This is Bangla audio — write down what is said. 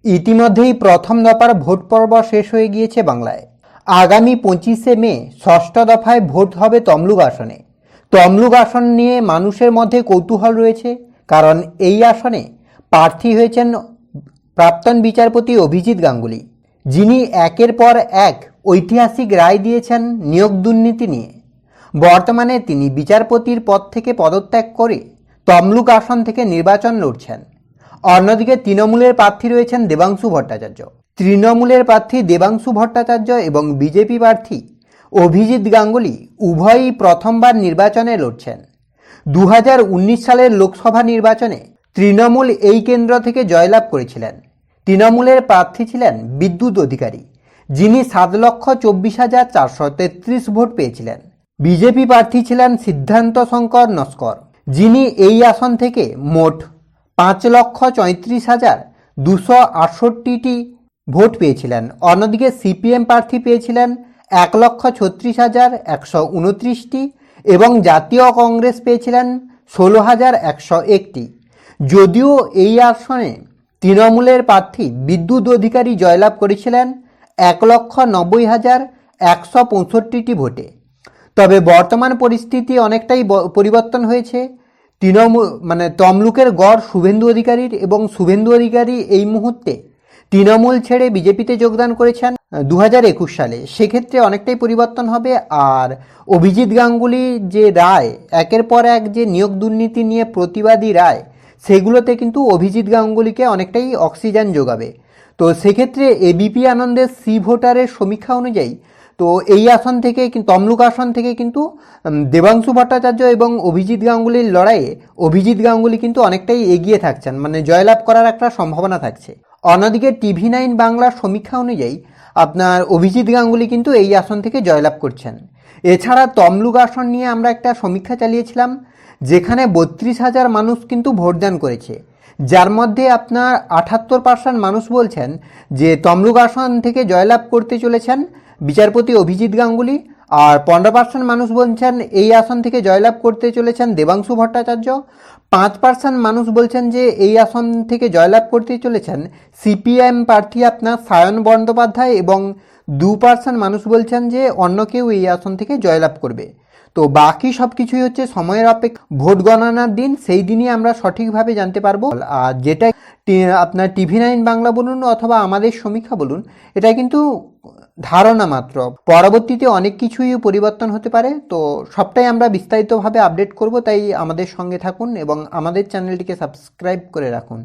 ইতিমধ্যেই প্রথম দফার ভোট পর্ব শেষ হয়ে গিয়েছে বাংলায়। আগামী 25শে মে ষষ্ঠ দফায় ভোট হবে তমলুক আসনে। তমলুক আসন নিয়ে মানুষের মধ্যে কৌতূহল রয়েছে, কারণ এই আসনে প্রার্থী হয়েছেন প্রাক্তন বিচারপতি অভিজিৎ গাঙ্গুলি, যিনি একের পর এক ঐতিহাসিক রায় দিয়েছেন নিয়োগ দুর্নীতি নিয়ে। বর্তমানে তিনি বিচারপতির পদ থেকে পদত্যাগ করে তমলুক আসন থেকে নির্বাচন লড়ছেন। অন্যদিকে তৃণমূলের প্রার্থী রয়েছেন দেবাংশু ভট্টাচার্য। তৃণমূলের প্রার্থী দেবাংশু ভট্টাচার্য এবং বিজেপি প্রার্থী অভিজিৎ গাঙ্গুলি উভয়ই প্রথমবার নির্বাচনে লড়ছেন। 2019 সালের লোকসভা নির্বাচনে তৃণমূল এই কেন্দ্র থেকে জয়লাভ করেছিলেন। তৃণমূলের প্রার্থী ছিলেন বিদ্যুৎ অধিকারী, যিনি 7,24,433 ভোট পেয়েছিলেন। বিজেপি প্রার্থী ছিলেন সিদ্ধান্ত শঙ্কর নস্কর, যিনি এই আসন থেকে মোট 5,34,268টি ভোট পেয়েছিলেন। অন্যদিকে সিপিএম প্রার্থী পেয়েছিলেন 1,36,129টি এবং জাতীয় কংগ্রেস পেয়েছিলেন 16,101টি। যদিও এই আসনে তৃণমূলের প্রার্থী বিদ্যুৎ অধিকারী জয়লাভ করেছিলেন 1,90,165টি ভোটে। তবে বর্তমান পরিস্থিতি অনেকটাই পরিবর্তন হয়েছে। তমলুকের গড় শুভেন্দু অধিকারীর, এবং শুভেন্দু অধিকারী এই মুহূর্তে তৃণমূল ছেড়ে বিজেপিতে যোগদান করেছেন 2021 সালে। সেক্ষেত্রে অনেকটাই পরিবর্তন হবে। আর অভিজিৎ গাঙ্গুলি যে রায়, একের পর এক যে নিয়োগ দুর্নীতি নিয়ে প্রতিবাদী রায়, সেগুলোতে কিন্তু অভিজিৎ গাঙ্গুলিকে অনেকটাই অক্সিজেন যোগাবে। তো সেক্ষেত্রে এবিপি আনন্দের সি ভোটারের সমীক্ষা অনুযায়ী তো এই আসন থেকে, তমলুক আসন থেকে কিন্তু দেবাংশু ভট্টাচার্য এবং অভিজিৎ গাঙ্গুলির লড়াইয়ে অভিজিৎ গাঙ্গুলি কিন্তু অনেকটাই এগিয়ে থাকছেন, জয়লাভ করার একটা সম্ভাবনা থাকছে। অন্যদিকে TV9 বাংলার সমীক্ষা অনুযায়ী আপনার অভিজিৎ গাঙ্গুলি কিন্তু এই আসন থেকে জয়লাভ করছেন। এছাড়া তমলুক আসন নিয়ে আমরা একটা সমীক্ষা চালিয়েছিলাম, যেখানে 32,000 মানুষ কিন্তু ভোটদান করেছে, যার মধ্যে আপনার 78% মানুষ বলছেন যে তমলুক আসন থেকে জয়লাভ করতে চলেছেন বিচারপতি অভিজিৎ গাঙ্গুলি, আর 15% মানুষ বলছেন এই আসন থেকে জয়লাভ করতে চলেছেন দেবাংশু ভট্টাচার্য, 5% মানুষ বলছেন যে এই আসন থেকে জয়লাভ করতে চলেছেন সিপিএম প্রার্থী আপনার সায়ন বন্দ্যোপাধ্যায়, এবং 2% মানুষ বলছেন যে অন্য কেউ এই আসন থেকে জয়লাভ করবে। তো বাকি সব কিছুই হচ্ছে সময়ের অপেক্ষা। ভোট গণনার দিন, সেই দিনই আমরা সঠিকভাবে জানতে পারবো। আর যেটা আপনার TV9 বাংলা বলুন অথবা আমাদের সমীক্ষা বলুন, এটা কিন্তু ধারণা মাত্র। পরবর্তীতে অনেক কিছুই পরিবর্তন হতে পারে। তো সবটাই আমরা বিস্তারিতভাবে আপডেট করব, তাই আমাদের সঙ্গে থাকুন এবং আমাদের চ্যানেলটিকে সাবস্ক্রাইব করে রাখুন।